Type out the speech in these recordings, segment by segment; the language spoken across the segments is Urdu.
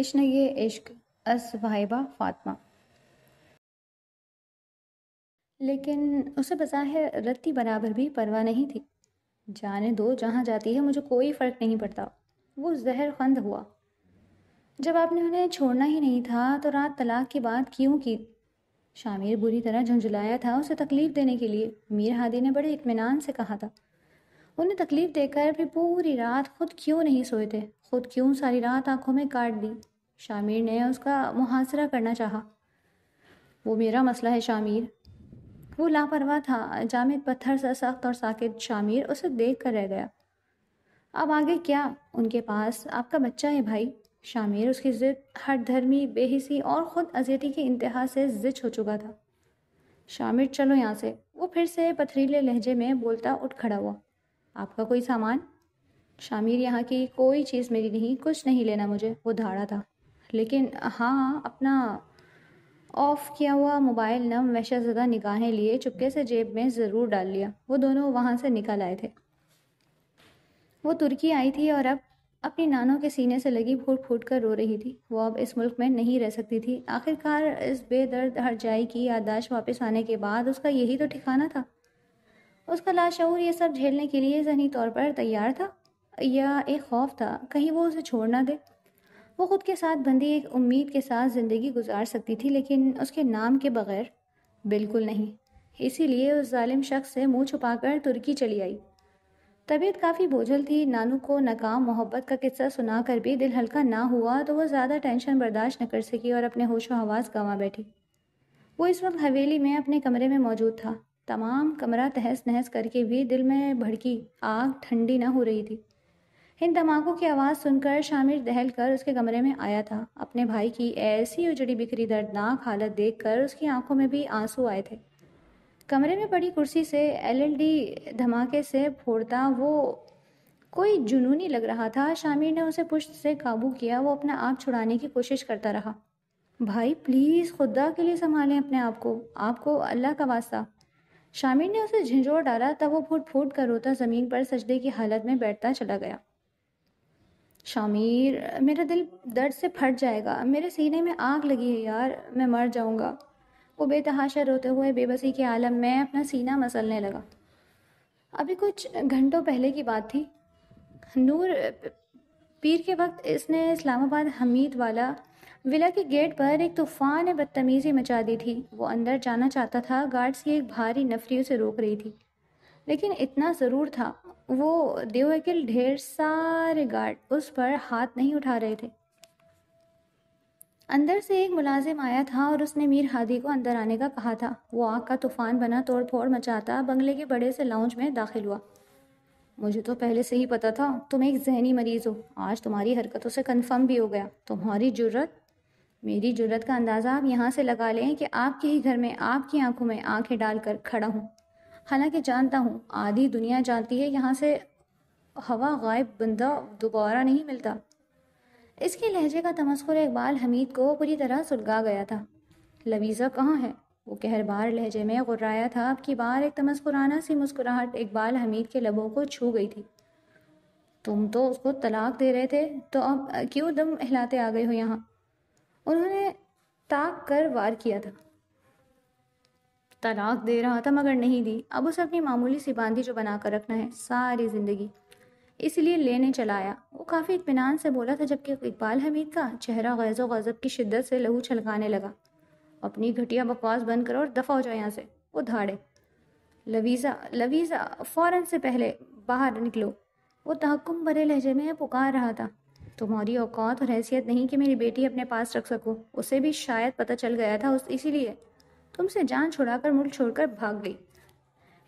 تشنگی عشق از وہیبہ فاطمہ۔ لیکن اسے بظاہر رتی برابر بھی پرواہ نہیں تھی۔ جانے دو جہاں جاتی ہے، مجھے کوئی فرق نہیں پڑتا۔ وہ زہر خند ہوا۔ جب آپ نے انہیں چھوڑنا ہی نہیں تھا تو رات طلاق کی بات کیوں کی؟ شامیر بری طرح جھنجھلایا تھا اسے تکلیف دینے کے لیے۔ میر ہادی نے بڑے اطمینان سے کہا تھا، انہیں تکلیف دے کر بھی پوری رات خود کیوں نہیں سوئے تھے؟ خود کیوں ساری رات آنکھوں میں کاٹ دی؟ شامیر نے اس کا محاصرہ کرنا چاہا۔ وہ میرا مسئلہ ہے شامیر۔ وہ لاپرواہ تھا، جامد پتھر سا سخت اور ساکت شامیر اسے دیکھ کر رہ گیا۔ اب آگے کیا؟ ان کے پاس آپ کا بچہ ہے بھائی۔ شامیر اس کی ضد، ہٹ دھرمی، بے حسی اور خود اذیتی کی انتہا سے زچ ہو چکا تھا۔ شامیر چلو یہاں سے۔ وہ پھر سے پتھریلے لہجے میں بولتا اٹھ کھڑا ہوا۔ آپ کا کوئی سامان؟ شامیر یہاں کی کوئی چیز میری نہیں، کچھ نہیں لینا مجھے، وہ دھاڑا تھا۔ لیکن ہاں، اپنا آف کیا ہوا موبائل نم وحشت زدہ نگاہیں لیے چپکے سے جیب میں ضرور ڈال لیا۔ وہ دونوں وہاں سے نکل آئے تھے۔ وہ ترکی آئی تھی اور اب اپنی نانوں کے سینے سے لگی پھوٹ پھوٹ کر رو رہی تھی۔ وہ اب اس ملک میں نہیں رہ سکتی تھی۔ آخرکار اس بے درد ہٹ جائی کی یادداشت واپس آنے کے بعد اس کا یہی تو ٹھکانہ تھا۔ اس کا لاشعور یہ سب جھیلنے کے لیے ذہنی طور پر تیار تھا، یا ایک خوف تھا کہیں وہ اسے چھوڑ نہ دے۔ وہ خود کے ساتھ بندھی ایک امید کے ساتھ زندگی گزار سکتی تھی، لیکن اس کے نام کے بغیر بالکل نہیں۔ اسی لیے اس ظالم شخص سے منہ چھپا کر ترکی چلی آئی۔ طبیعت کافی بوجھل تھی۔ نانو کو ناکام محبت کا قصہ سنا کر بھی دل ہلکا نہ ہوا تو وہ زیادہ ٹینشن برداشت نہ کر سکی اور اپنے ہوش و حواس گنوا بیٹھی۔ وہ اس وقت حویلی میں اپنے کمرے میں موجود تھا۔ تمام کمرہ تہس نہس کر کے بھی دل میں بھڑکی آگ ٹھنڈی نہ ہو رہی تھی۔ ان دھماکوں کی آواز سن کر شامر دہل کر اس کے کمرے میں آیا تھا۔ اپنے بھائی کی ایسی اجڑی بکھری دردناک حالت دیکھ کر اس کی آنکھوں میں بھی آنسو آئے تھے۔ کمرے میں پڑی کرسی سے LLD دھماکے سے پھوڑتا وہ کوئی جنونی لگ رہا تھا۔ شامر نے اسے پشت سے قابو کیا۔ وہ اپنا آپ چھڑانے کی کوشش کرتا رہا۔ بھائی پلیز، خدا کے لیے سنبھالیں اپنے آپ کو اللہ کا واسطہ۔ شامر نے اسے جھنجھوڑ ڈالا، تب وہ پھوٹ پھوٹ کر روتا زمین پر سجدے کی حالت میں بیٹھتا چلا گیا۔ شامیر، میرا دل درد سے پھٹ جائے گا، میرے سینے میں آگ لگی ہے یار، میں مر جاؤں گا۔ وہ بے تحاشا روتے ہوئے بے بسی کے عالم میں اپنا سینہ مسلنے لگا۔ ابھی کچھ گھنٹوں پہلے کی بات تھی۔ نور پیر کے وقت اس نے اسلام آباد حمید والا ولا کے گیٹ پر ایک طوفان بدتمیزی مچا دی تھی۔ وہ اندر جانا چاہتا تھا، گارڈز کی ایک بھاری نفری اسے روک رہی تھی، لیکن اتنا ضرور تھا، وہ دیوکل ڈھیر سارے گارڈ اس پر ہاتھ نہیں اٹھا رہے تھے۔ اندر سے ایک ملازم آیا تھا اور اس نے میر ہادی کو اندر آنے کا کہا تھا۔ وہ آگ کا طوفان بنا توڑ پھوڑ مچاتا بنگلے کے بڑے سے لاؤنج میں داخل ہوا۔ مجھے تو پہلے سے ہی پتا تھا تم ایک ذہنی مریض ہو، آج تمہاری حرکتوں سے کنفرم بھی ہو گیا۔ تمہاری جرت، میری جرت کا اندازہ آپ یہاں سے لگا لیں کہ آپ کے ہی گھر میں آپ کی آنکھوں میں آنکھیں ڈال کر کھڑا ہوں۔ حالانکہ جانتا ہوں، آدھی دنیا جانتی ہے یہاں سے ہوا غائب بندہ دوبارہ نہیں ملتا۔ اس کے لہجے کا تمسخر اقبال حمید کو پوری طرح سلگا گیا تھا۔ لویزا کہاں ہے؟ وہ قہربار لہجے میں غرایا تھا۔ اب کی بار ایک تمسخرانہ سی مسکراہٹ اقبال حمید کے لبوں کو چھو گئی تھی۔ تم تو اس کو طلاق دے رہے تھے، تو اب کیوں دم ہلاتے آ گئے ہو یہاں؟ انہوں نے تاک کر وار کیا تھا۔ طلاق دے رہا تھا مگر نہیں دی۔ اب اسے اپنی معمولی سی باندھی جو بنا کر رکھنا ہے ساری زندگی، اس لیے لینے چلا آیا۔ وہ کافی اطمینان سے بولا تھا، جبکہ اقبال حمید کا چہرہ غیظ و غضب کی شدت سے لہو چھلکانے لگا۔ اپنی گھٹیا بکواس بند کرو اور دفع ہو جاؤ یہاں سے۔ وہ دھاڑے، لویزا فوراً سے پہلے باہر نکلو۔ وہ تحکم بھرے لہجے میں پکار رہا تھا۔ تمہاری اوقات اور حیثیت نہیں کہ میری بیٹی اپنے پاس رکھ سکو۔ اسے بھی شاید پتہ چل گیا تھا، اسی لیے تم سے جان چھڑا کر ملک چھوڑ کر بھاگ گئی۔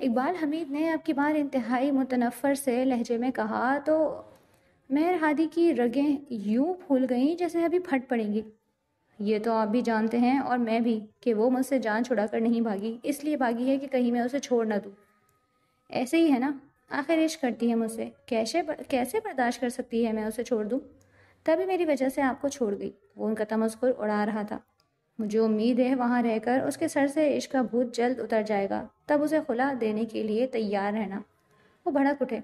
اقبال حمید نے اب کی بار انتہائی متنفر سے لہجے میں کہا تو مہر ہادی کی رگیں یوں پھول گئیں جیسے ابھی پھٹ پڑیں گی۔ یہ تو آپ بھی جانتے ہیں اور میں بھی کہ وہ مجھ سے جان چھڑا کر نہیں بھاگی، اس لیے بھاگی ہے کہ کہیں میں اسے چھوڑ نہ دوں۔ ایسے ہی ہے نا؟ آخر عشق کرتی ہے مجھ سے، کیسے برداشت کر سکتی ہے میں اسے چھوڑ دوں؟ تبھی میری وجہ سے آپ کو چھوڑ گئی۔ وہ ان کا تمسخر اڑا رہا تھا۔ مجھے امید ہے وہاں رہ کر اس کے سر سے عشق کا بھوت جلد اتر جائے گا، تب اسے خلا دینے کے لیے تیار رہنا۔ وہ بھڑک اٹھے۔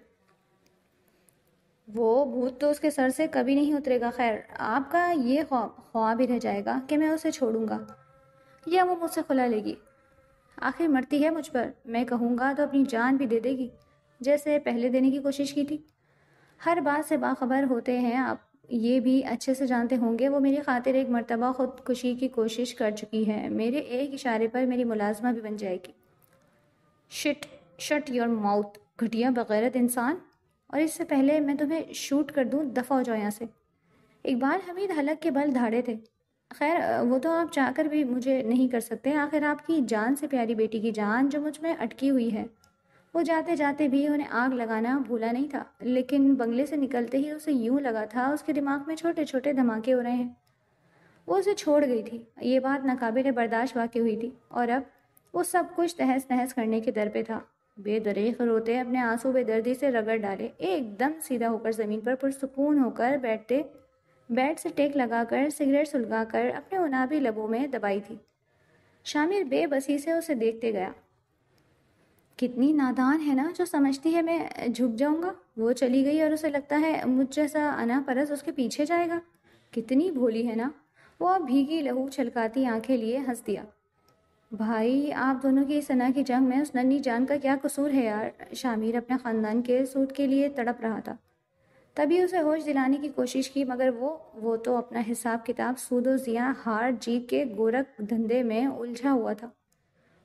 وہ بھوت تو اس کے سر سے کبھی نہیں اترے گا. خیر آپ کا یہ خواب ہی رہ جائے گا کہ میں اسے چھوڑوں گا یا وہ مجھ سے خلا لے گی. آخر مرتی ہے مجھ پر، میں کہوں گا تو اپنی جان بھی دے دے گی جیسے پہلے دینے کی کوشش کی تھی. ہر بات سے باخبر ہوتے ہیں آپ، یہ بھی اچھے سے جانتے ہوں گے وہ میری خاطر ایک مرتبہ خودکشی کی کوشش کر چکی ہے. میرے ایک اشارے پر میری ملازمہ بھی بن جائے گی. شٹ شٹ یور ماؤتھ گھٹیا بغیرت انسان، اور اس سے پہلے میں تمہیں شوٹ کر دوں دفع ہو جاؤ یہاں سے. اقبال حمید حلق کے بل دھاڑے تھے. خیر وہ تو آپ چاہ کر بھی مجھے نہیں کر سکتے. آخر آپ کی جان سے پیاری بیٹی کی جان جو مجھ میں اٹکی ہوئی ہے. وہ جاتے جاتے بھی انہیں آگ لگانا بھولا نہیں تھا، لیکن بنگلے سے نکلتے ہی اسے یوں لگا تھا اس کے دماغ میں چھوٹے چھوٹے دھماکے ہو رہے ہیں. وہ اسے چھوڑ گئی تھی، یہ بات ناقابل برداشت واقع ہوئی تھی، اور اب وہ سب کچھ تہس نہس کرنے کے در پہ تھا. بے دریغ روتے اپنے آنسو بے دردی سے رگڑ ڈالے، ایک دم سیدھا ہو کر زمین پر پرسکون ہو کر بیڈ سے ٹیک لگا کر سگریٹ سلگا کر اپنے انابی لبوں میں دبائی تھی. شامر بے بسی سے اسے دیکھتے گیا. کتنی نادان ہے نا جو سمجھتی ہے میں جھک جاؤں گا. وہ چلی گئی اور اسے لگتا ہے مجھ جیسا انا پرس اس کے پیچھے جائے گا. کتنی بھولی ہے نا. وہ اب بھیگی لہو چھلکاتی آنکھیں لیے ہنس دیا. بھائی آپ دونوں کی اس سنا کی جنگ میں اس ننھی جان کا کیا قصور ہے یار. شامیر اپنے خاندان کے سوٹ کے لیے تڑپ رہا تھا. تبھی اسے ہوش دلانے کی کوشش کی، مگر وہ تو اپنا حساب کتاب سود و زیاں ہار جیت کے گورکھ دھندے میں الجھا ہوا تھا.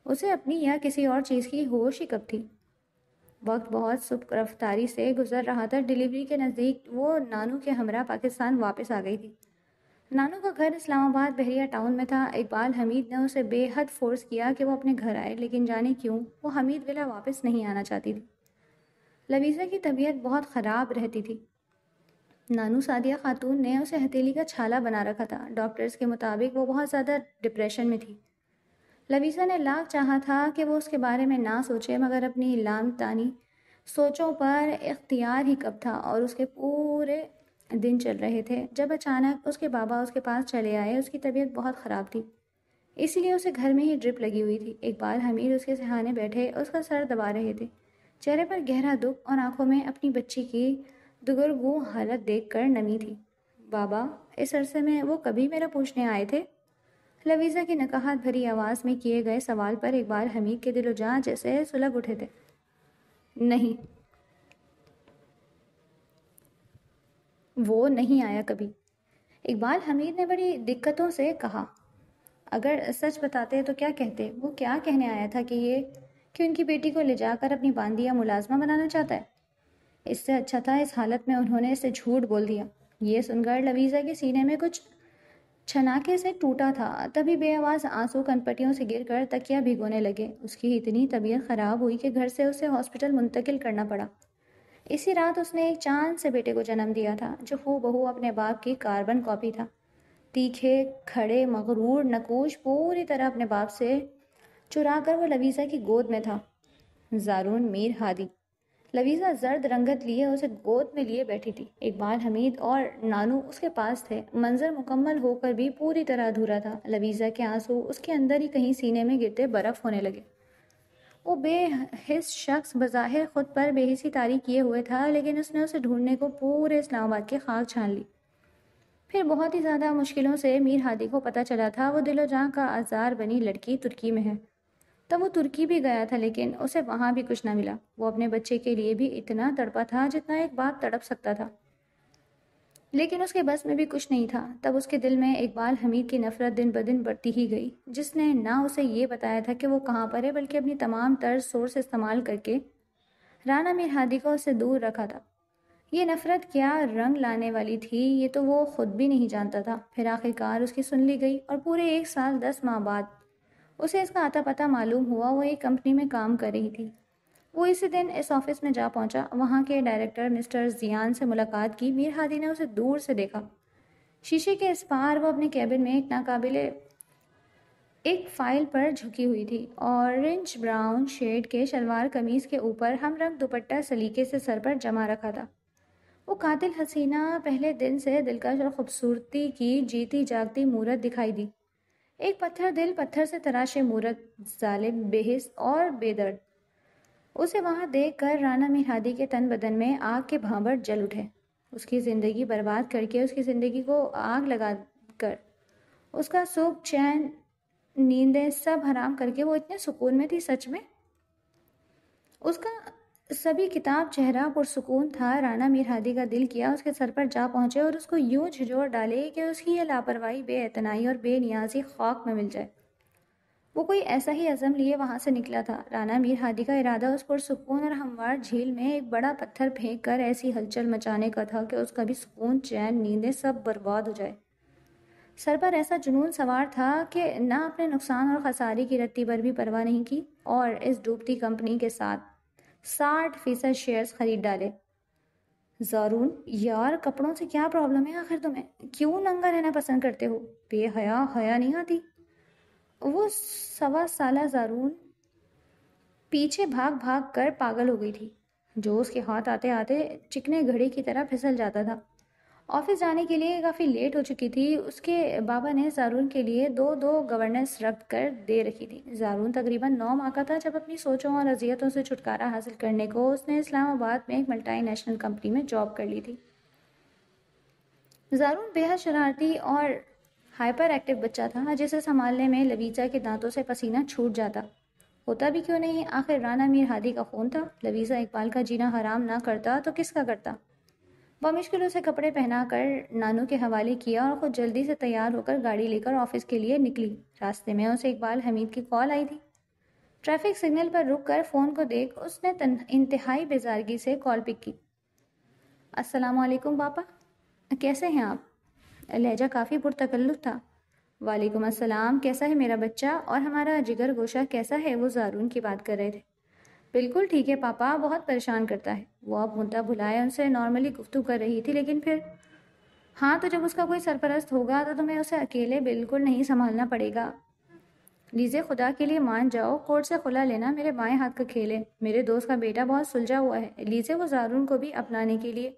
اسے اپنی یا کسی اور چیز کی ہوش ہی کب تھی. وقت بہت سبک رفتاری سے گزر رہا تھا. ڈلیوری کے نزدیک وہ نانو کے ہمراہ پاکستان واپس آ گئی تھی. نانو کا گھر اسلام آباد بحریہ ٹاؤن میں تھا. اقبال حمید نے اسے بے حد فورس کیا کہ وہ اپنے گھر آئے، لیکن جانے کیوں وہ حمید ولا واپس نہیں آنا چاہتی تھی. لویزا کی طبیعت بہت خراب رہتی تھی. نانو سعدیہ خاتون نے اسے ہتھیلی کا چھالا بنا رکھا تھا. ڈاکٹرز کے مطابق وہ بہت زیادہ ڈپریشن میں تھی. لویزا نے لاکھ چاہا تھا کہ وہ اس کے بارے میں نہ سوچے، مگر اپنی لامتانی سوچوں پر اختیار ہی کب تھا، اور اس کے پورے دن چل رہے تھے جب اچانک اس کے بابا اس کے پاس چلے آئے. اس کی طبیعت بہت خراب تھی، اسی لیے اسے گھر میں ہی ڈرپ لگی ہوئی تھی. اقبال حمید اس کے سہانے بیٹھے اس کا سر دبا رہے تھے. چہرے پر گہرا دکھ اور آنکھوں میں اپنی بچی کی دگرگوں حالت دیکھ کر نمی تھی. بابا اس عرصے میں وہ کبھی میرا پوچھنے آئے تھے؟ لویزا کی نکاحت بھری آواز میں کیے گئے سوال پر اقبال حمید کے دل و جاں جیسے سلگ اٹھے تھے. نہیں، وہ نہیں آیا کبھی. اقبال حمید نے بڑی دقتوں سے کہا. اگر سچ بتاتے تو کیا کہتے؟ وہ کیا کہنے آیا تھا کہ ان کی بیٹی کو لے جا کر اپنی باندی یا ملازمہ بنانا چاہتا ہے؟ اس سے اچھا تھا اس حالت میں انہوں نے اسے جھوٹ بول دیا. یہ سن کر لویزا کے سینے میں کچھ چھناکے سے ٹوٹا تھا. تبھی بے آواز آنسو کنپٹیوں سے گر کر تکیا بھگونے لگے. اس کی اتنی طبیعت خراب ہوئی کہ گھر سے اسے ہاسپٹل منتقل کرنا پڑا. اسی رات اس نے ایک چاند سے بیٹے کو جنم دیا تھا جو ہو بہو اپنے باپ کی کاربن کاپی تھا. تیکھے کھڑے مغرور نقوش پوری طرح اپنے باپ سے چرا کر وہ لویزا کی گود میں تھا. زارون میر ہادی. لویزا زرد رنگت لیے اسے گود میں لیے بیٹھی تھی. اقبال حمید اور نانو اس کے پاس تھے. منظر مکمل ہو کر بھی پوری طرح ادھورا تھا. لویزا کے آنسو اس کے اندر ہی کہیں سینے میں گرتے برف ہونے لگے. وہ بے حس شخص بظاہر خود پر بے حسی طاری کیے ہوئے تھا، لیکن اس نے اسے ڈھونڈنے کو پورے اسلام آباد کی خاک چھان لی. پھر بہت ہی زیادہ مشکلوں سے میر ہادی کو پتہ چلا تھا وہ دل و جاں کا آزار بنی لڑکی ترکی میں ہے. تب وہ ترکی بھی گیا تھا، لیکن اسے وہاں بھی کچھ نہ ملا. وہ اپنے بچے کے لیے بھی اتنا تڑپا تھا جتنا ایک باپ تڑپ سکتا تھا، لیکن اس کے بس میں بھی کچھ نہیں تھا. تب اس کے دل میں اقبال حمید کی نفرت دن بدن بڑھتی ہی گئی، جس نے نہ اسے یہ بتایا تھا کہ وہ کہاں پر ہے، بلکہ اپنی تمام طرز سورس استعمال کر کے رانا میر ہادی کو اس سے دور رکھا تھا. یہ نفرت کیا رنگ لانے والی تھی یہ تو وہ خود بھی نہیں جانتا تھا. پھر آخرکار اس کی سن لی گئی، اور پورے 1 سال 10 ماہ بعد اسے اس کا آتا پتہ معلوم ہوا. وہ ایک کمپنی میں کام کر رہی تھی. وہ اسی دن اس آفس میں جا پہنچا. وہاں کے ڈائریکٹر مسٹر زیان سے ملاقات کی. میر ہادی نے اسے دور سے دیکھا. شیشے کے اس پار وہ اپنے کیبن میں ایک فائل پر جھکی ہوئی تھی. اورنج براؤن شیڈ کے شلوار قمیض کے اوپر ہم رنگ دوپٹہ سلیقے سے سر پر جما رکھا تھا. وہ قاتل حسینہ پہلے دن سے دلکش اور خوبصورتی کی جیتی جاگتی مورت دکھائی دی. ایک پتھر دل پتھر سے تراشے مورت، ظالم، بے حس اور بے درد. اسے وہاں دیکھ کر رانا میر ہادی کے تن بدن میں آگ کے بھانبٹ جل اٹھے. اس کی زندگی برباد کر کے، اس کی زندگی کو آگ لگا کر، اس کا سکھ، چین، نیندیں سب حرام کر کے وہ اتنے سکون میں تھی. سچ میں اس کا سبھی کتاب چہرہ پرسکون تھا. رانا میر ہادی کا دل کیا اس کے سر پر جا پہنچے اور اس کو یوں جھنجھوڑ ڈالے کہ اس کی یہ لاپرواہی، بے اعتنائی اور بے نیازی خاک میں مل جائے. وہ کوئی ایسا ہی عزم لیے وہاں سے نکلا تھا. رانا میر ہادی کا ارادہ اس پرسکون اور ہموار جھیل میں ایک بڑا پتھر پھینک کر ایسی ہلچل مچانے کا تھا کہ اس کا بھی سکون، چین، نیندیں سب برباد ہو جائے. سر پر ایسا جنون سوار تھا کہ نہ اپنے نقصان اور خسارے کی رتی بھر بھی پرواہ نہیں کی، اور اس ڈوبتی کمپنی کے ساتھ 60% شیئرز خرید ڈالے. زارون یار، کپڑوں سے کیا پرابلم ہے آخر تمہیں؟ کیوں ننگا رہنا پسند کرتے ہو؟ بے حیا نہیں آتی؟ وہ 1.25 سالہ زارون پیچھے بھاگ بھاگ کر پاگل ہو گئی تھی، جو اس کے ہاتھ آتے آتے چکنے گھڑی کی طرح پھسل جاتا تھا. آفس جانے کے لیے کافی لیٹ ہو چکی تھی. اس کے بابا نے زارون کے لیے دو گورننس رکھ کر دے رکھی تھی. زارون تقریباً 9 ماہ کا تھا جب اپنی سوچوں اور اذیتوں سے چھٹکارا حاصل کرنے کو اس نے اسلام آباد میں ایک ملٹی نیشنل کمپنی میں جاب کر لی تھی. زارون بے حد شرارتی اور ہائپر ایکٹیو بچہ تھا جسے سنبھالنے میں لویزا کے دانتوں سے پسینہ چھوٹ جاتا. ہوتا بھی کیوں نہیں، آخر رانا میر ہادی کا خون تھا. لویزا اقبال کا جینا حرام نہ کرتا تو کس کا کرتا؟ وہ مشکل سے کپڑے پہنا کر نانو کے حوالے کیا اور خود جلدی سے تیار ہو کر گاڑی لے کر آفس کے لیے نکلی. راستے میں اسے اقبال حمید کی کال آئی تھی. ٹریفک سگنل پر رک کر فون کو دیکھ اس نے انتہائی بیزارگی سے کال پک کی. السلام علیکم پاپا، کیسے ہیں آپ؟ لہجہ کافی پرتکلف تھا. وعلیکم السلام، کیسا ہے میرا بچہ؟ اور ہمارا جگر گوشہ کیسا ہے؟ وہ زارون کی بات کر رہے تھے. بالکل ٹھیک ہے پاپا، بہت پریشان کرتا ہے. وہ اب مدعا بھلائے ان سے نارملی گفتگو کر رہی تھی، لیکن پھر ہاں تو جب اس کا کوئی سرپرست ہوگا تو تمہیں اسے اکیلے بالکل نہیں سنبھالنا پڑے گا. لیزے خدا کے لیے مان جاؤ، کورٹ سے خلا لینا میرے بائیں ہاتھ کا کھیل ہے. میرے دوست کا بیٹا بہت سلجھا ہوا ہے. لیزے وہ زارون کو بھی اپنانے کے لیے.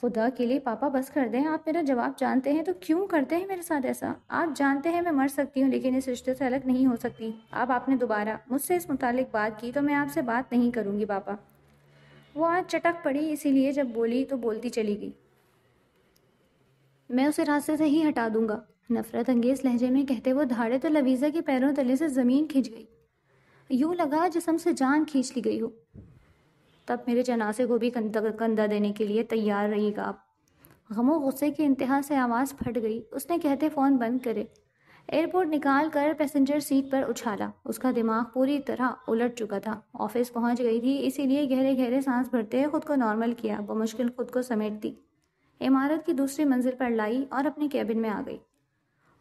خدا کے لیے پاپا بس کر دیں، آپ میرا جواب جانتے ہیں تو کیوں کرتے ہیں میرے ساتھ ایسا؟ آپ جانتے ہیں میں مر سکتی ہوں لیکن اس رشتے سے الگ نہیں ہو سکتی. اب آپ نے دوبارہ مجھ سے اس متعلق بات کی تو میں آپ سے بات نہیں کروں گی پاپا. وہ آج چٹک پڑی، اسی لیے جب بولی تو بولتی چلی گئی. میں اسے راستے سے ہی ہٹا دوں گا، نفرت انگیز لہجے میں کہتے وہ دھاڑے تو لویزا کے پیروں تلے سے زمین کھنچ گئی. یوں لگا جسم سے جان کھینچ لی گئی ہو. تب میرے جنازے کو بھی کندھا دینے کے لیے تیار رہی گا آپ. غم و غصے کی انتہا سے آواز پھٹ گئی. اس نے کہتے فون بند کرے، ایئرپورٹ نکال کر پیسنجر سیٹ پر اچھالا. اس کا دماغ پوری طرح الٹ چکا تھا. آفس پہنچ گئی تھی، اسی لیے گہرے گہرے سانس بھرتے خود کو نارمل کیا. بمشکل خود کو سمیٹتی عمارت کی دوسری منزل پر لائی اور اپنے کیبن میں آ گئی.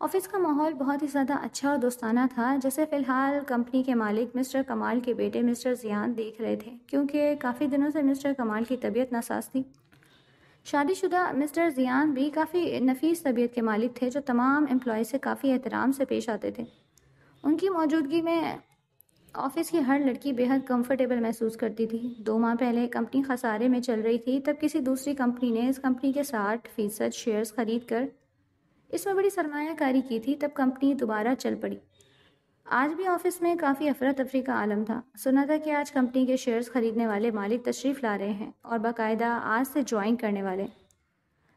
آفس کا ماحول بہت ہی زیادہ اچھا اور دوستانہ تھا، جسے فی الحال کمپنی کے مالک مسٹر کمال کے بیٹے مسٹر زیان دیکھ رہے تھے، کیونکہ کافی دنوں سے مسٹر کمال کی طبیعت ناساز تھی. شادی شدہ مسٹر زیان بھی کافی نفیس طبیعت کے مالک تھے، جو تمام امپلائی سے کافی احترام سے پیش آتے تھے. ان کی موجودگی میں آفس کی ہر لڑکی بے حد کمفرٹیبل محسوس کرتی تھی. 2 ماہ پہلے کمپنی خسارے میں چل رہی تھی، تب کسی دوسری کمپنی نے اس کمپنی کے 60% شیئرز خرید کر اس میں بڑی سرمایہ کاری کی تھی. تب کمپنی دوبارہ چل پڑی. آج بھی آفس میں کافی افراتفری کا عالم تھا. سنا تھا کہ آج کمپنی کے شیئرز خریدنے والے مالک تشریف لا رہے ہیں اور باقاعدہ آج سے جوائن کرنے والے.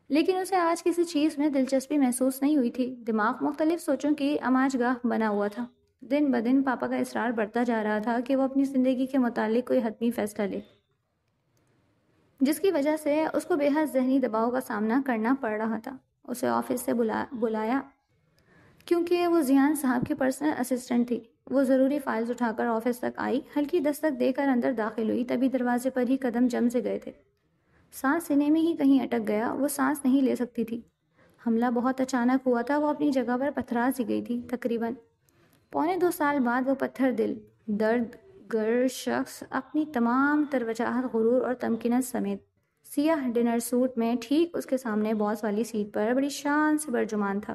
لیکن اسے آج کسی چیز میں دلچسپی محسوس نہیں ہوئی تھی. دماغ مختلف سوچوں کی اماج گاہ بنا ہوا تھا. دن بدن پاپا کا اصرار بڑھتا جا رہا تھا کہ وہ اپنی زندگی کے متعلق کوئی حتمی فیصلہ لے، جس کی وجہ سے اس کو بے حد ذہنی دباؤ کا سامنا کرنا پڑ رہا تھا. اسے آفس سے بلایا کیونکہ وہ زیان صاحب کی پرسنل اسسٹنٹ تھی. وہ ضروری فائلز اٹھا کر آفس تک آئی. ہلکی دستک دے کر اندر داخل ہوئی، تبھی دروازے پر ہی قدم جم سے گئے تھے. سانس سینے میں ہی کہیں اٹک گیا. وہ سانس نہیں لے سکتی تھی. حملہ بہت اچانک ہوا تھا. وہ اپنی جگہ پر پتھرا سی گئی تھی. تقریباً 2.25 سال بعد وہ پتھر دل، درد گر شخص اپنی تمام تر وجاہت، غرور اور تمکنت سمیت سیاہ ڈنر سوٹ میں ٹھیک اس کے سامنے باس والی سیٹ پر بڑی شان سے برجمان تھا.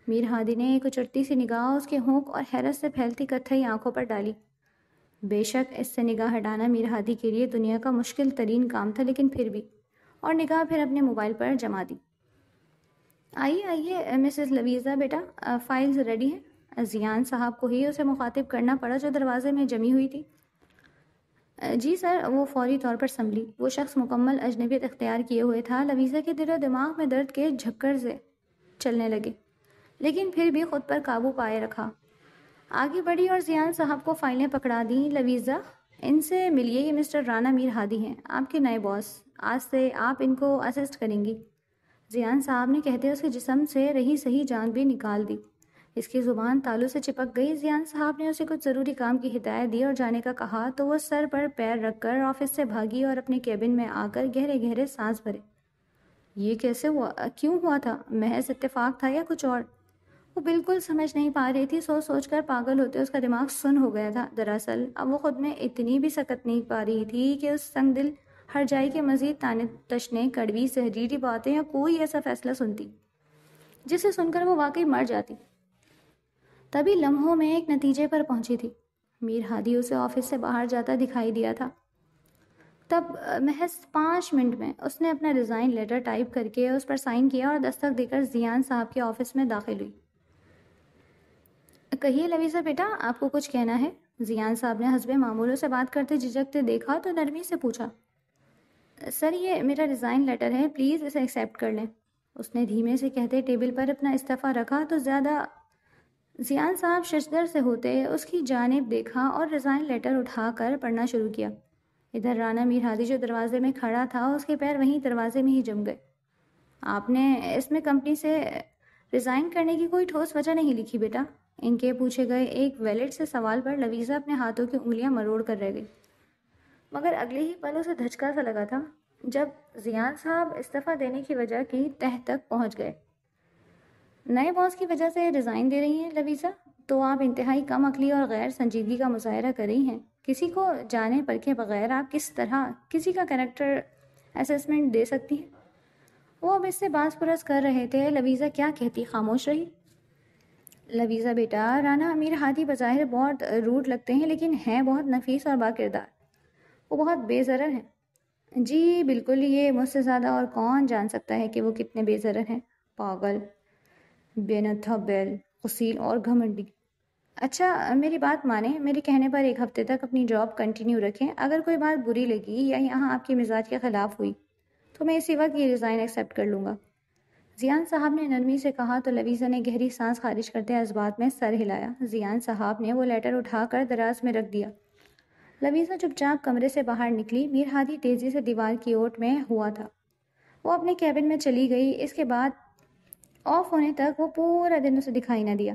میر ہادی نے ایک اچٹتی سی نگاہ اس کے ہونک اور حیرت سے پھیلتی کتھئی آنکھوں پر ڈالی. بے شک اس سے نگاہ ہٹانا میر ہادی کے لیے دنیا کا مشکل ترین کام تھا، لیکن پھر بھی. اور نگاہ پھر اپنے موبائل پر جما دی. آئیے مسز لویزا بیٹا، فائلز ریڈی ہیں. زیان صاحب کو ہی اسے مخاطب کرنا پڑا جو دروازے میں جمی ہوئی تھی. جی سر، وہ فوری طور پر سنبھلی۔ وہ شخص مکمل اجنبیت اختیار کیے ہوئے تھا۔ لویزا کے دل و دماغ میں درد کے جھکڑ سے چلنے لگے، لیکن پھر بھی خود پر قابو پائے رکھا۔ آگے بڑھی اور زیان صاحب کو فائلیں پکڑا دیں۔ لویزا، ان سے ملیے، یہ مسٹر رانا میر ہادی ہیں، آپ کے نئے باس۔ آج سے آپ ان کو اسسٹ کریں گی۔ زیان صاحب نے کہتے اس کے جسم سے رہی صحیح جان بھی نکال دی۔ اس کی زبان تالو سے چپک گئی۔ زیان صاحب نے اسے کچھ ضروری کام کی ہدایت دی اور جانے کا کہا تو وہ سر پر پیر رکھ کر آفس سے بھاگی اور اپنے کیبن میں آ کر گہرے گہرے سانس بھرے۔ یہ کیسے ہوا؟ کیوں ہوا تھا؟ محض اتفاق تھا یا کچھ اور؟ وہ بالکل سمجھ نہیں پا رہی تھی۔ سوچ سوچ کر پاگل ہوتے اس کا دماغ سن ہو گیا تھا۔ دراصل اب وہ خود میں اتنی بھی سکت نہیں پا رہی تھی کہ اس سنگ دل ہر جائی کے مزید تانے تشنے، کڑوی زہریلی باتیں یا کوئی ایسا فیصلہ سنتی جسے سن کر وہ واقعی مر جاتی۔ تبھی لمحوں میں ایک نتیجے پر پہنچی تھی۔ میر ہادی اسے آفس سے باہر جاتا دکھائی دیا تھا۔ تب محض 5 منٹ میں اس نے اپنا ریزائن لیٹر ٹائپ کر کے اس پر سائن کیا اور دستک دے کر زیان صاحب کے آفس میں داخل ہوئی۔ کہیے لویزا بیٹا، آپ کو کچھ کہنا ہے؟ زیان صاحب نے حسب معمول سے بات کرتے جھجکتے دیکھا تو نرمی سے پوچھا۔ سر، یہ میرا ریزائن لیٹر ہے، پلیز اسے ایکسیپٹ کر لیں، اس نے دھیمے سے کہتے ٹیبل پر اپنا استعفیٰ رکھا تو زیادہ۔ زیان صاحب ششدر سے ہوتے اس کی جانب دیکھا اور ریزائن لیٹر اٹھا کر پڑھنا شروع کیا۔ ادھر رانا میر ہادی جو دروازے میں کھڑا تھا، اس کے پیر وہیں دروازے میں ہی جم گئے۔ آپ نے اس میں کمپنی سے ریزائن کرنے کی کوئی ٹھوس وجہ نہیں لکھی بیٹا؟ ان کے پوچھے گئے ایک ویلڈ سے سوال پر لویزا اپنے ہاتھوں کی انگلیاں مروڑ کر رہ گئی، مگر اگلے ہی پل اسے دھچکا سا لگا تھا جب زیان صاحب استعفیٰ دینے کی وجہ کی تہ تک پہنچ گئے۔ نئے باس کی وجہ سے ریزائن دے رہی ہیں لویزا؟ تو آپ انتہائی کم عقلی اور غیر سنجیدگی کا مظاہرہ کر رہی ہیں۔ کسی کو جانے پرکھے بغیر آپ کس طرح کسی کا کریکٹر اسیسمنٹ دے سکتی ہیں؟ وہ اب اس سے باز پرس کر رہے تھے۔ لویزا کیا کہتی، خاموش رہی۔ لویزا بیٹا، رانا امیر ہادی بظاہر بہت روڈ لگتے ہیں لیکن ہیں بہت نفیس اور با کردار۔ وہ بہت بے ضرر ہیں۔ جی بالکل، یہ مجھ سے زیادہ اور کون جان سکتا ہے کہ وہ کتنے بے ضرر ہیں؟ پاگل، بے نتھا بیل، قصیر اور گھمنڈی۔ اچھا میری بات مانیں، میرے کہنے پر 1 ہفتے تک اپنی جاب کنٹینیو رکھیں۔ اگر کوئی بات بری لگی یا یہاں آپ کے مزاج کے خلاف ہوئی تو میں اسی وقت یہ ریزائن ایکسیپٹ کر لوں گا۔ زیان صاحب نے نرمی سے کہا تو لویزا نے گہری سانس خارج کرتے اس بات میں سر ہلایا۔ زیان صاحب نے وہ لیٹر اٹھا کر دراز میں رکھ دیا۔ لویزا چپ چاپ کمرے سے باہر نکلی۔ میر ہادی تیزی سے دیوار کی اوٹ میں ہوا تھا۔ وہ اپنے کیبن میں چلی گئی۔ اس کے بعد آف ہونے تک وہ پورا دن اسے دکھائی نہ دیا۔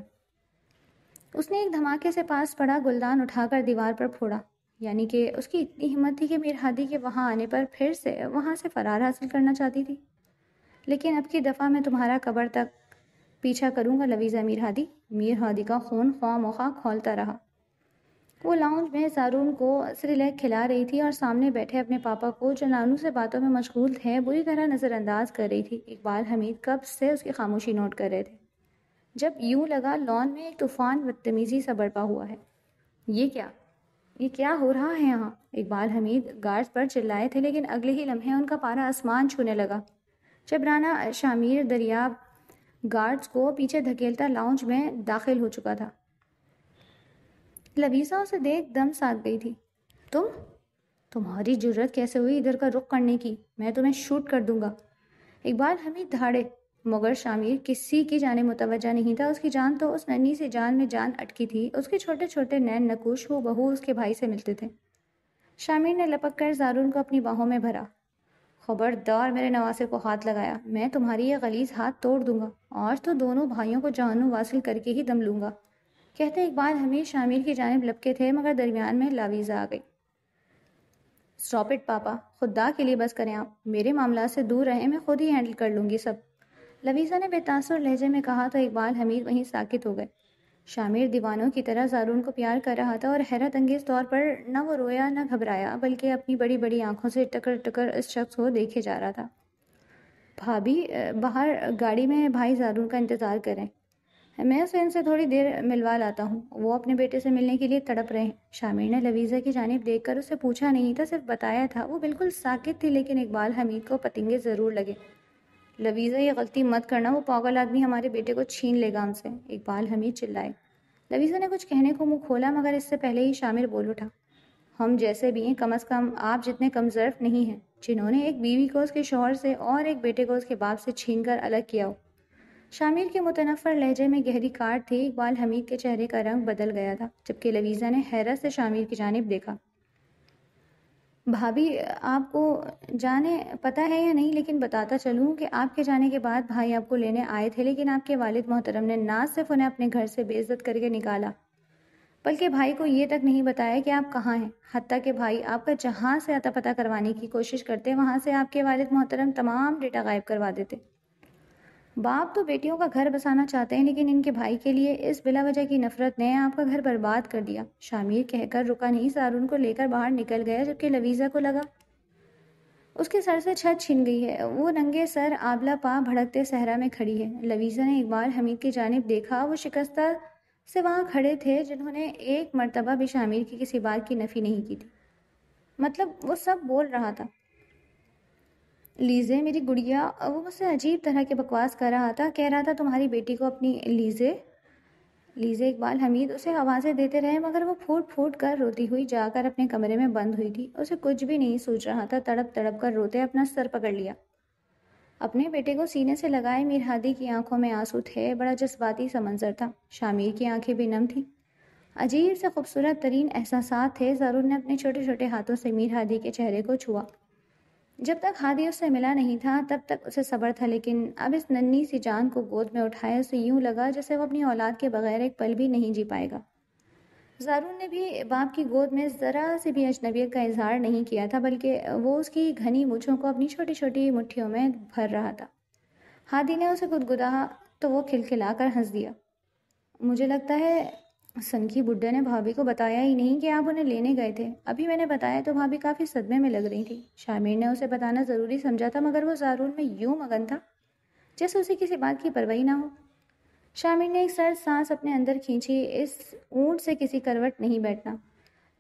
اس نے ایک دھماکے سے پاس پڑا گلدان اٹھا کر دیوار پر پھوڑا، یعنی کہ اس کی اتنی ہمت تھی کہ میر ہادی کے وہاں آنے پر پھر سے وہاں سے فرار حاصل کرنا چاہتی تھی۔ لیکن اب کی دفعہ میں تمہارا قبر تک پیچھا کروں گا لویزا میر ہادی۔ میر ہادی کا خون خواہ مخواہ کھولتا رہا۔ وہ لاؤنج میں زارون کو سریلیک کھلا رہی تھی اور سامنے بیٹھے اپنے پاپا کو جو نانو سے باتوں میں مشغول تھے بری طرح نظر انداز کر رہی تھی۔ اقبال حمید کب سے اس کی خاموشی نوٹ کر رہے تھے، جب یوں لگا لان میں ایک طوفان بدتمیزی سا برپا ہوا ہے۔ یہ کیا ہو رہا ہے یہاں؟ اقبال حمید گارڈز پر چلائے تھے، لیکن اگلے ہی لمحے ان کا پارا آسمان چھونے لگا جب رانا شامیر دریاب گارڈز کو پیچھے دھکیلتا لاؤنج میں داخل ہو چکا تھا۔ لویزا اسے دیکھ دم ساتھ گئی تھی۔ تمہاری جرت کیسے ہوئی ادھر کا رخ کرنے کی؟ میں تمہیں شوٹ کر دوں گا۔ اقبال حمید دھاڑے، مگر شامیر کسی کی جانب متوجہ نہیں تھا۔ اس کی جان تو اس ننھی سی جان میں جان اٹکی تھی۔ اس کے چھوٹے چھوٹے نین نقوش ہو بہو اس کے بھائی سے ملتے تھے۔ شامیر نے لپک کر زارون کو اپنی باہوں میں بھرا۔ خبردار میرے نواسے کو ہاتھ لگایا، میں تمہاری یہ غلیظ ہاتھ توڑ دوں گا، آج تو دونوں بھائیوں کو جہنم واصل کر کے ہی دم لوں گا۔ کہتے اقبال حمید شامیر کی جانب لپکے تھے، مگر درمیان میں لویزا آ گئی۔ اسٹاپ اٹ پاپا، خدا کے لیے بس کریں آپ، میرے معاملات سے دور رہیں، میں خود ہی ہینڈل کر لوں گی سب، لویزا نے بے تاثر لہجے میں کہا تو اقبال حمید وہیں ساکت ہو گئے۔ شامیر دیوانوں کی طرح زارون کو پیار کر رہا تھا اور حیرت انگیز طور پر نہ وہ رویا نہ گھبرایا، بلکہ اپنی بڑی بڑی آنکھوں سے ٹکر ٹکر اس شخص کو دیکھے جا رہا تھا۔ بھابھی باہر گاڑی میں بھائی زارون کا انتظار کریں، میں اسے ان سے تھوڑی دیر ملوا لاتا ہوں، وہ اپنے بیٹے سے ملنے کے لیے تڑپ رہے ہیں۔ شامیر نے لویزا کی جانب دیکھ کر اسے پوچھا نہیں تھا، صرف بتایا تھا۔ وہ بالکل ساکت تھی، لیکن اقبال حمید کو پتنگے ضرور لگے۔ لویزا یہ غلطی مت کرنا، وہ پاگل آدمی ہمارے بیٹے کو چھین لے گا ہم سے، اقبال حمید چلائے۔ لویزا نے کچھ کہنے کو منہ کھولا، مگر اس سے پہلے ہی شامر بول اٹھا۔ ہم جیسے بھی ہیں کم از کم آپ جتنے کم ظرف نہیں ہیں جنہوں نے ایک بیوی کو اس کے شوہر سے اور ایک بیٹے کو اس کے باپ سے چھین کر الگ کیا ہو۔ شامل کے متنفر لہجے میں گہری کاٹ تھی۔ اقبال حمید کے چہرے کا رنگ بدل گیا تھا، جبکہ لویزا نے حیرت سے شامل کی جانب دیکھا۔ بھابھی، آپ کو جانے پتہ ہے یا نہیں، لیکن بتاتا چلوں کہ آپ کے جانے کے بعد بھائی آپ کو لینے آئے تھے، لیکن آپ کے والد محترم نے نہ صرف انہیں اپنے گھر سے بے عزت کر کے نکالا، بلکہ بھائی کو یہ تک نہیں بتایا کہ آپ کہاں ہیں۔ حتیٰ کہ بھائی آپ کا جہاں سے اتا پتہ کروانے کی کوشش کرتے، وہاں سے آپ کے والد محترم تمام ڈیٹا غائب کروا دیتے۔ باپ تو بیٹیوں کا گھر بسانا چاہتے ہیں، لیکن ان کے بھائی کے لیے اس بلا وجہ کی نفرت نے آپ کا گھر برباد کر دیا۔ شامیر کہہ کر رکا نہیں، زارون کو لے کر باہر نکل گیا، جبکہ لویزا کو لگا اس کے سر سے چھت چھن گئی ہے۔ وہ ننگے سر آبلہ پا بھڑکتے صحرا میں کھڑی ہے۔ لویزا نے اقبال حمید کی جانب دیکھا۔ وہ شکستہ سے وہاں کھڑے تھے جنہوں نے ایک مرتبہ بھی شامیر کی کسی بات کی نفی نہیں کی تھی۔ مطلب وہ سب بول رہا تھا، لیزے میری گڑیا، وہ مجھ سے عجیب طرح کے بکواس کر رہا تھا، کہہ رہا تھا تمہاری بیٹی کو اپنی لیزے لیزے۔ اقبال حمید اسے آوازیں دیتے رہے، مگر وہ پھوٹ پھوٹ کر روتی ہوئی جا کر اپنے کمرے میں بند ہوئی تھی۔ اسے کچھ بھی نہیں سوچ رہا تھا، تڑپ تڑپ کر روتے اپنا سر پکڑ لیا، اپنے بیٹے کو سینے سے لگائے۔ میر ہادی کی آنکھوں میں آنسو تھے، بڑا جذباتی سا منظر تھا۔ شامیر کی آنکھیں بھی نم تھیں، عجیب سے خوبصورت ترین احساسات تھے۔ زارون نے اپنے چھوٹے چھوٹے ہاتھوں سے میر ہادی کے چہرے کو چھوا۔ جب تک ہادی اس سے ملا نہیں تھا تب تک اسے صبر تھا، لیکن اب اس ننھی سی جان کو گود میں اٹھائے اسے یوں لگا جیسے وہ اپنی اولاد کے بغیر ایک پل بھی نہیں جی پائے گا۔ زارون نے بھی باپ کی گود میں ذرا سے بھی اجنبیت کا اظہار نہیں کیا تھا، بلکہ وہ اس کی گھنی مونچھوں کو اپنی چھوٹی چھوٹی مٹھیوں میں بھر رہا تھا۔ ہادی نے اسے گدگداہا تو وہ کھلکھلا کر ہنس دیا۔ مجھے لگتا ہے سنکی بڈھے نے بھابھی کو بتایا ہی نہیں کہ آپ انہیں لینے گئے تھے۔ ابھی میں نے بتایا تو بھابھی کافی صدمے میں لگ رہی تھی۔ شامیر نے اسے بتانا ضروری سمجھا تھا، مگر وہ زارون میں یوں مگن تھا جیسے اسے کسی بات کی پرواہ نہ ہو۔ شامیر نے ایک سرد سانس اپنے اندر کھینچی۔ اس اونٹ سے کسی کروٹ نہیں بیٹھنا۔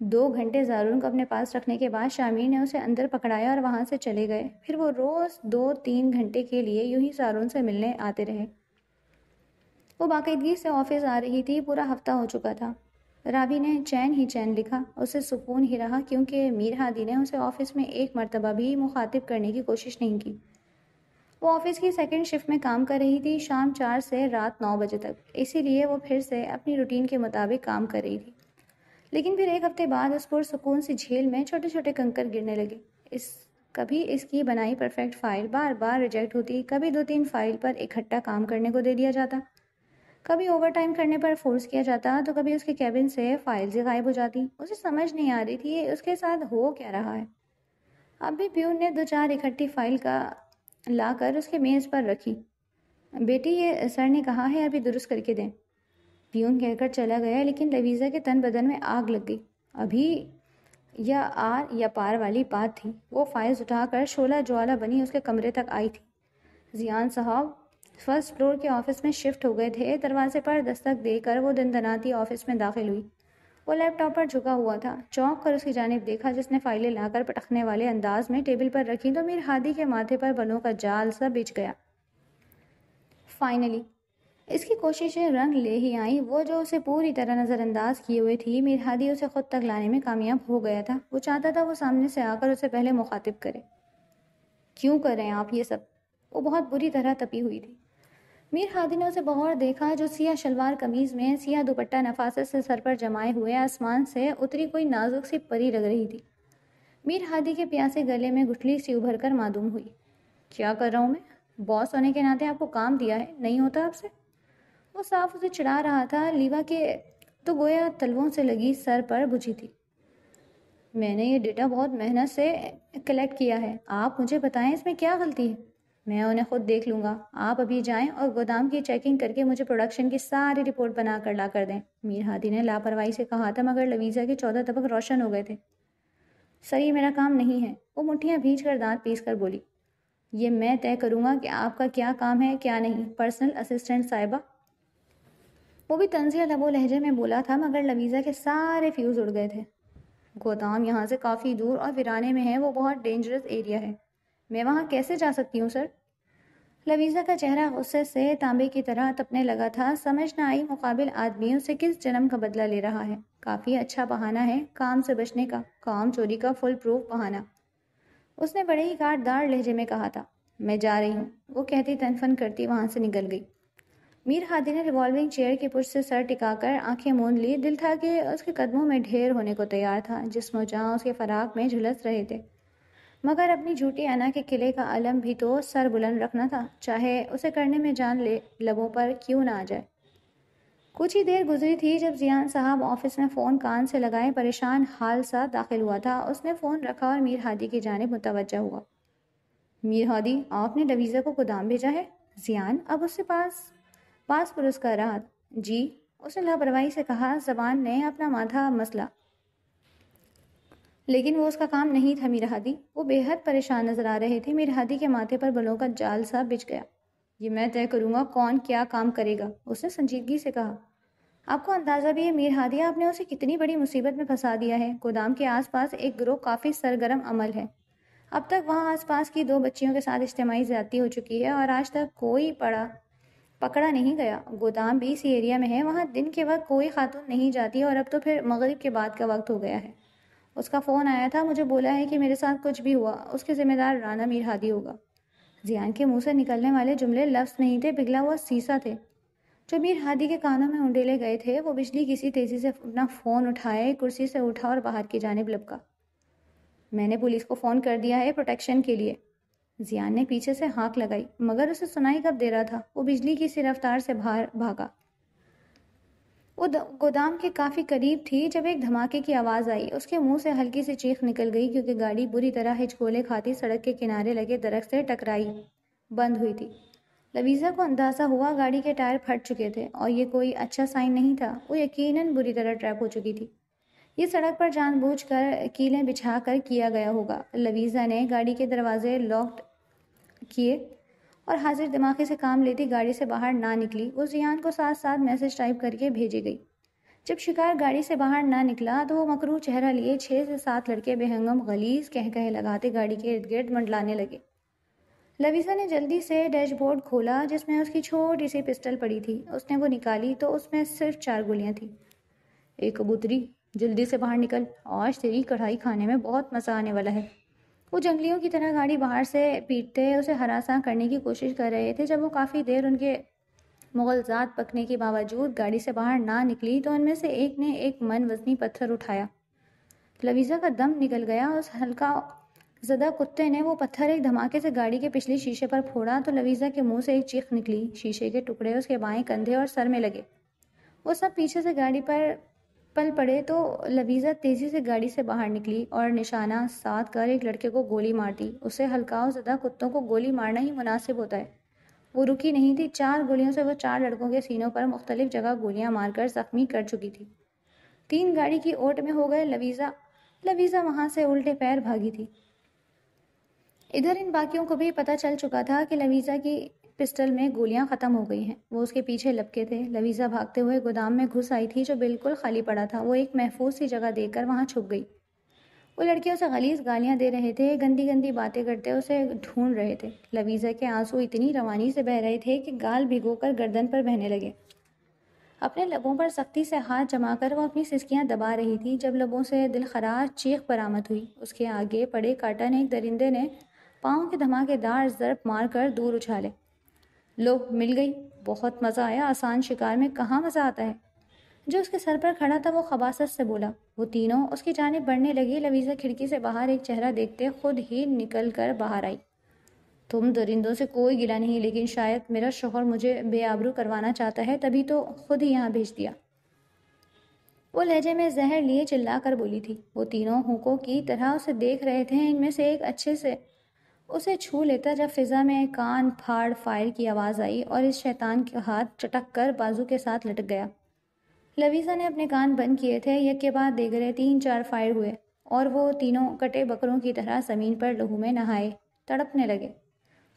2 گھنٹے زارون کو اپنے پاس رکھنے کے بعد شامیر نے اسے اندر پکڑایا اور وہاں سے چلے گئے۔ پھر وہ روز 2-3 گھنٹے کے لیے یوں ہی زارون سے ملنے آتے رہے۔ وہ باقاعدگی سے آفس آ رہی تھی، پورا ہفتہ ہو چکا تھا۔ راوی نے چین ہی چین لکھا، اسے سکون ہی رہا، کیونکہ میر ہادی نے اسے آفس میں ایک مرتبہ بھی مخاطب کرنے کی کوشش نہیں کی۔ وہ آفس کی سیکنڈ شفٹ میں کام کر رہی تھی، شام 4 سے رات 9 بجے تک، اسی لیے وہ پھر سے اپنی روٹین کے مطابق کام کر رہی تھی۔ لیکن پھر ایک ہفتے بعد اس پرسکون سی جھیل میں چھوٹے چھوٹے کنکر گرنے لگے۔ کبھی اس کی بنائی پرفیکٹ فائل بار بار ریجیکٹ ہوتی، کبھی 2-3 فائل پر اکٹھا کام کرنے کو دے دیا جاتا، کبھی اوور ٹائم کرنے پر فورس کیا جاتا، تو کبھی اس کے کیبن سے فائلز غائب ہو جاتی۔ اسے سمجھ نہیں آ رہی تھی اس کے ساتھ ہو کیا رہا ہے۔ اب بھی پیون نے 2-4 اکٹھی فائل کا لا کر اس کے میز پر رکھی۔ بیٹی، یہ سر نے کہا ہے ابھی درست کر کے دیں۔ پیون کہہ کر چلا گیا، لیکن لویزا کے تن بدن میں آگ لگ گئی۔ ابھی یا آر یا پار والی بات تھی۔ وہ فائلز اٹھا کر شعلہ جوالا بنی اس کے کمرے تک آئی تھی۔ زیان صاحب 1st فلور کے آفس میں شفٹ ہو گئے تھے۔ دروازے پر دستک دے کر وہ دندناتی آفس میں داخل ہوئی۔ وہ لیپ ٹاپ پر جھکا ہوا تھا۔ چونک کر اس کی جانب دیکھا، جس نے فائلیں لا کر پٹکنے والے انداز میں ٹیبل پر رکھی تو میر ہادی کے ماتھے پر بالوں کا جال سا بچھ گیا۔ فائنلی اس کی کوششیں رنگ لے ہی آئیں۔ وہ جو اسے پوری طرح نظر انداز کیے ہوئے تھی، میر ہادی اسے خود تک لانے میں کامیاب ہو گیا تھا۔ وہ چاہتا تھا وہ سامنے سے آ کر اسے پہلے مخاطب کرے۔ کیوں کر رہے ہیں آپ یہ سب؟ وہ بہت بری طرح تپی ہوئی تھی۔ میر ہادی نے اسے بغور دیکھا، جو سیاہ شلوار قمیض میں سیاہ دوپٹہ نفاست سے سر پر جمائے ہوئے آسمان سے اتری کوئی نازک سی پری لگ رہی تھی۔ میر ہادی کے پیاسے گلے میں گٹھلی سی ابھر کر معدوم ہوئی۔ کیا کر رہا ہوں میں؟ باس ہونے کے ناطے آپ کو کام دیا ہے، نہیں ہوتا آپ سے؟ وہ صاف اسے چڑھا رہا تھا، لیوا کے تو گویا تلووں سے لگی سر پر بجھی تھی۔ میں نے یہ ڈیٹا بہت محنت سے کلیکٹ کیا ہے، آپ مجھے بتائیں اس میں کیا غلطی ہے؟ میں انہیں خود دیکھ لوں گا، آپ ابھی جائیں اور گودام کی چیکنگ کر کے مجھے پروڈکشن کی ساری رپورٹ بنا کر لا کر دیں۔ میر ہادی نے لاپرواہی سے کہا تھا، مگر لویزا کے 14 طبق روشن ہو گئے تھے۔ سر یہ میرا کام نہیں ہے، وہ مٹھیاں بھیج کر دانت پیس کر بولی۔ یہ میں طے کروں گا کہ آپ کا کیا کام ہے کیا نہیں، پرسنل اسسٹنٹ صاحبہ۔ وہ بھی طنزیہ لب و لہجے میں بولا تھا، مگر لویزا کے سارے فیوز اڑ گئے تھے۔ گودام یہاں سے کافی دور اور ویرانے میں ہے، وہ بہت ڈینجرس ایریا ہے، میں وہاں کیسے جا سکتی ہوں سر؟ لویزا کا چہرہ غصے سے تانبے کی طرح تپنے لگا تھا. سمجھ نہ آئی مقابل آدمی اسے کس جرم کا بدلہ لے رہا ہے. کافی اچھا بہانہ ہے کام سے بچنے کا، کام چوری کا فل پروف بہانہ. اس نے بڑے ہی کاٹدار لہجے میں کہا تھا. میں جا رہی ہوں، وہ کہتی تنفن کرتی وہاں سے نکل گئی. میر ہادی نے ریوالونگ چیئر کی پشت سے سر ٹکا کر آنکھیں موند لی. دل تھا کہ اس کے قدموں میں ڈھیر ہونے کو تیار تھا. جسم و جاں اس کے فراق میں جھلس رہے تھے، مگر اپنی جھوٹی انا کے قلعے کا علم بھی تو سر بلند رکھنا تھا، چاہے اسے کرنے میں جان لبوں پر کیوں نہ آ جائے. کچھ ہی دیر گزری تھی جب زیان صاحب آفس میں فون کان سے لگائے پریشان حال سا داخل ہوا تھا. اس نے فون رکھا اور میر ہادی کی جانب متوجہ ہوا. میر ہادی، آپ نے لویزا کو گودام بھیجا ہے؟ زیان اب اس سے پاس پرس کر رہا. جی، اس نے لاپرواہی سے کہا. زبان نے اپنا ماتھا مسلا، لیکن وہ اس کا کام نہیں تھا. میر ہادی وہ بے حد پریشان نظر آ رہے تھے. میر ہادی کے ماتھے پر بالوں کا جال سا بچھ گیا. یہ میں طے کروں گا کون کیا کام کرے گا، اس نے سنجیدگی سے کہا. آپ کو اندازہ بھی ہے میر ہادی آپ نے اسے کتنی بڑی مصیبت میں پھنسا دیا ہے. گودام کے آس پاس ایک گروہ کافی سرگرم عمل ہے. اب تک وہاں آس پاس کی 2 بچیوں کے ساتھ اجتماعی زیادتی ہو چکی ہے اور آج تک کوئی پکڑا نہیں گیا. گودام بھی اسی ایریا میں ہے، وہاں دن کے وقت کوئی خاتون نہیں جاتی اور اب تو پھر مغرب کے بعد کا وقت ہو گیا ہے. اس کا فون آیا تھا، مجھے بولا ہے کہ میرے ساتھ کچھ بھی ہوا اس کے ذمہ دار رانا میر ہادی ہوگا. زیان کے منہ سے نکلنے والے جملے لفظ نہیں تھے، پگھلا ہوا سیسا تھے جو میر ہادی کے کانوں میں انڈیلے گئے تھے. وہ بجلی کسی تیزی سے اپنا فون اٹھائے کرسی سے اٹھا اور باہر کی جانب لپکا. میں نے پولیس کو فون کر دیا ہے پروٹیکشن کے لیے. زیان نے پیچھے سے ہانک لگائی، مگر اسے سنائی کب دے رہا تھا. وہ بجلی کی سی رفتار سے باہر بھاگا. وہ گودام کے کافی قریب تھی جب ایک دھماکے کی آواز آئی. اس کے منہ سے ہلکی سی چیخ نکل گئی کیونکہ گاڑی بری طرح ہچکولے کھاتی سڑک کے کنارے لگے درخت سے ٹکرائی بند ہوئی تھی. لویزا کو اندازہ ہوا گاڑی کے ٹائر پھٹ چکے تھے اور یہ کوئی اچھا سائن نہیں تھا. وہ یقیناً بری طرح ٹریپ ہو چکی تھی. یہ سڑک پر جان بوجھ کر کیلیں بچھا کر کیا گیا ہوگا. لویزا نے گاڑی کے دروازے لاک کیے اور حاضر دماغی سے کام لیتی گاڑی سے باہر نہ نکلی. وہ زیان کو ساتھ ساتھ میسج ٹائپ کر کے بھیجی گئی. جب شکار گاڑی سے باہر نہ نکلا تو وہ مکروہ چہرہ لیے 6 سے 7 لڑکے بے ہنگم غلیظ کہے لگاتے گاڑی کے ارد گرد منڈلانے لگے. لویزا نے جلدی سے ڈیش بورڈ کھولا جس میں اس کی چھوٹی سی پسٹل پڑی تھی. اس نے وہ نکالی تو اس میں صرف 4 گولیاں تھیں. اے کبوتری، جلدی سے باہر نکل، آج تیری کڑھائی کھانے میں بہت مزہ آنے والا ہے. وہ جنگلیوں کی طرح گاڑی باہر سے پیٹتے اسے ہراساں کرنے کی کوشش کر رہے تھے. جب وہ کافی دیر ان کے مغلظات پکنے کے باوجود گاڑی سے باہر نہ نکلی تو ان میں سے ایک نے ایک من وزنی پتھر اٹھایا. لویزا کا دم نکل گیا. اس ہلکا زدہ کتے نے وہ پتھر ایک دھماکے سے گاڑی کے پچھلے شیشے پر پھوڑا تو لویزا کے منہ سے ایک چیخ نکلی. شیشے کے ٹکڑے اس کے بائیں کندھے اور سر میں لگے. وہ سب پیچھے سے گاڑی پر پل پڑے تو لویزا تیزی سے گاڑی سے باہر نکلی اور نشانہ ساتھ کر ایک لڑکے کو گولی مار دی. اسے ہلکاؤ زدہ کتوں کو گولی مارنا ہی مناسب ہوتا ہے. وہ رکی نہیں تھی. 4 گولیوں سے وہ 4 لڑکوں کے سینوں پر مختلف جگہ گولیاں مار کر زخمی کر چکی تھی. 3 گاڑی کی اوٹ میں ہو گئے. لویزا وہاں سے الٹے پیر بھاگی تھی. ادھر ان باقیوں کو بھی پتہ چل چکا تھا کہ لویزا کی پسٹل میں گولیاں ختم ہو گئی ہیں. وہ اس کے پیچھے لپکے تھے. لویزا بھاگتے ہوئے گودام میں گھس آئی تھی جو بالکل خالی پڑا تھا. وہ ایک محفوظ سی جگہ دیکھ کر وہاں چھپ گئی. وہ لڑکیوں سے غلیظ گالیاں دے رہے تھے، گندی گندی باتیں کرتے اسے ڈھونڈ رہے تھے. لویزا کے آنسو اتنی روانی سے بہہ رہے تھے کہ گال بھگو کر گردن پر بہنے لگے. اپنے لبوں پر سختی سے ہاتھ جما کر وہ اپنی سسکیاں دبا رہی تھی جب لبوں سے دلخراش چیخ برآمد ہوئی. اس کے آگے پڑے کاٹن ایک درندے نے پاؤں کے دھماکے دار ضرب مار کر دور اچھالے. لو، مل گئی. بہت مزہ آیا. آسان شکار میں کہاں مزہ آتا ہے. جو اس کے سر پر کھڑا تھا وہ خباثت سے بولا. وہ تینوں اس کی جانب بڑھنے لگی. لویزا کھڑکی سے باہر ایک چہرہ دیکھتے خود ہی نکل کر باہر آئی. تم درندوں سے کوئی گلہ نہیں، لیکن شاید میرا شوہر مجھے بے آبرو کروانا چاہتا ہے تبھی تو خود ہی یہاں بھیج دیا. وہ لہجے میں زہر لیے چلا کر بولی تھی. وہ تینوں ہونکوں کی طرح اسے دیکھ رہے تھے. ان میں سے ایک اچھے سے اسے چھو لیتا جب فضا میں کان پھاڑ فائر کی آواز آئی اور اس شیطان کا ہاتھ چٹک کر بازو کے ساتھ لٹک گیا. لویزا نے اپنے کان بند کیے تھے. یک کے بعد دیگرے 3-4 فائر ہوئے اور وہ تینوں کٹے بکروں کی طرح زمین پر لہو میں نہائے تڑپنے لگے.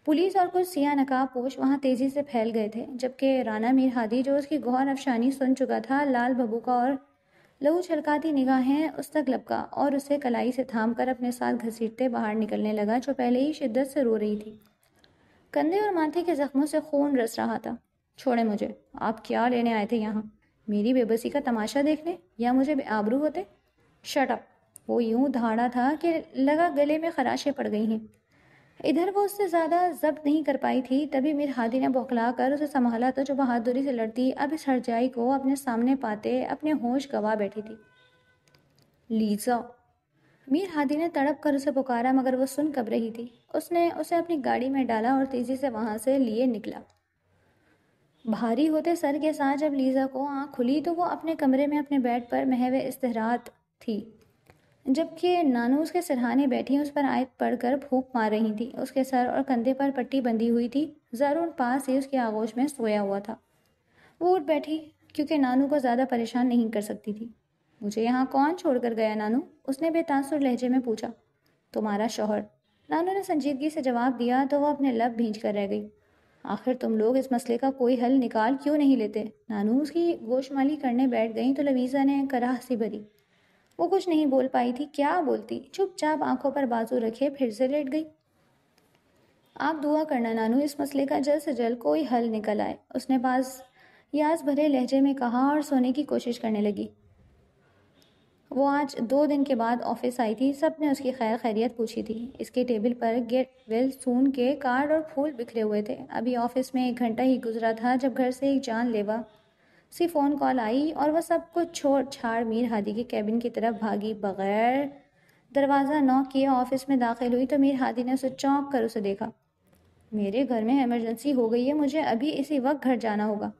پولیس اور کچھ سیاہ نقاب پوش وہاں تیزی سے پھیل گئے تھے جبکہ رانا میر ہادی جو اس کی گوہر افشانی سن چکا تھا لال بھبوکا اور لہو چھلکاتی نگاہیں اس تک لپکا اور اسے کلائی سے تھام کر اپنے ساتھ گھسیٹتے باہر نکلنے لگا جو پہلے ہی شدت سے رو رہی تھی. کندھے اور ماتھے کے زخموں سے خون رس رہا تھا۔ چھوڑیں مجھے، آپ کیا لینے آئے تھے یہاں؟ میری بے بسی کا تماشا دیکھنے یا مجھے بے آبرو ہوتے؟ Shut up! وہ یوں دھاڑا تھا کہ لگا گلے میں خراشیں پڑ گئی ہیں۔ ادھر وہ اس سے زیادہ ضبط نہیں کر پائی تھی، تبھی میر ہادی نے بوکھلا کر اسے سنبھالا تو جو بہادری سے لڑتی اب اس ہرجائی کو اپنے سامنے پاتے اپنے ہوش گوا بیٹھی تھی۔ لیزا! میر ہادی نے تڑپ کر اسے پکارا مگر وہ سن کب رہی تھی۔ اس نے اسے اپنی گاڑی میں ڈالا اور تیزی سے وہاں سے لیے نکلا۔ بھاری ہوتے سر کے ساتھ جب لیزا کو آنکھ کھلی تو وہ اپنے کمرے میں اپنے بیڈ پر محو استراحت تھی، جبکہ نانو اس کے سرہانے بیٹھی اس پر آیت پڑھ کر پھونک مار رہی تھی۔ اس کے سر اور کندھے پر پٹی بندھی ہوئی تھی، زارون پاس ہی اس کی آغوش میں سویا ہوا تھا۔ وہ اٹھ بیٹھی کیونکہ نانو کو زیادہ پریشان نہیں کر سکتی تھی۔ مجھے یہاں کون چھوڑ کر گیا نانو؟ اس نے بے تاثر لہجے میں پوچھا۔ تمہارا شوہر، نانو نے سنجیدگی سے جواب دیا تو وہ اپنے لب بھینچ کر رہ گئی۔ آخر تم لوگ اس مسئلے کا کوئی حل نکال کیوں نہیں لیتے؟ نانو اس کی گوشمالی کرنے بیٹھ گئیں تو لویزا نے کراہ سی بھری۔ وہ کچھ نہیں بول پائی تھی، کیا بولتی؟ چپ چاپ آنکھوں پر بازو رکھے پھر سے لیٹ گئی۔ آپ دعا کرنا نانو اس مسئلے کا جلد سے جلد کوئی حل نکل آئے، اس نے یاس بھرے لہجے میں کہا اور سونے کی کوشش کرنے لگی۔ وہ آج 2 دن کے بعد آفس آئی تھی، سب نے اس کی خیر خیریت پوچھی تھی۔ اس کے ٹیبل پر گیٹ ویل سون کے کارڈ اور پھول بکھرے ہوئے تھے۔ ابھی آفس میں 1 گھنٹہ ہی گزرا تھا جب گھر سے ایک جان لیوا سی فون کال آئی اور وہ سب کچھ چھوڑ چھاڑ میر ہادی کے کیبن کی طرف بھاگی۔ بغیر دروازہ نوک کیے آفس میں داخل ہوئی تو میر ہادی نے اسے چونک کر اسے دیکھا۔ میرے گھر میں ایمرجنسی ہو گئی ہے، مجھے ابھی اسی وقت گھر جانا ہوگا،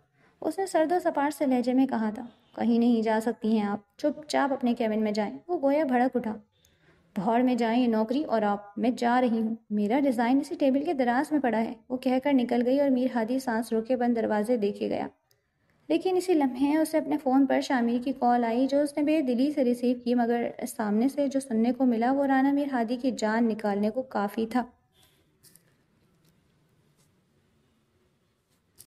اس نے سرد و سپاٹ سے لہجے میں کہا تھا۔ کہیں نہیں جا سکتی ہیں آپ، چپ چاپ اپنے کیبن میں جائیں۔ وہ گویا بھڑک اٹھا۔ بھاڑ میں جائیں یہ نوکری اور آپ، میں جا رہی ہوں، میرا ڈیزائن اسی ٹیبل کے دراز میں پڑا ہے، وہ کہہ کر نکل گئی اور میر ہادی سانس روکے بند دروازے دیکھے گیا۔ لیکن اسی لمحے اسے اپنے فون پر شامر کی کال آئی جو اس نے بے دلی سے ریسیو کی، مگر سامنے سے جو سننے کو ملا وہ رانا میر ہادی کی جان نکالنے کو کافی تھا۔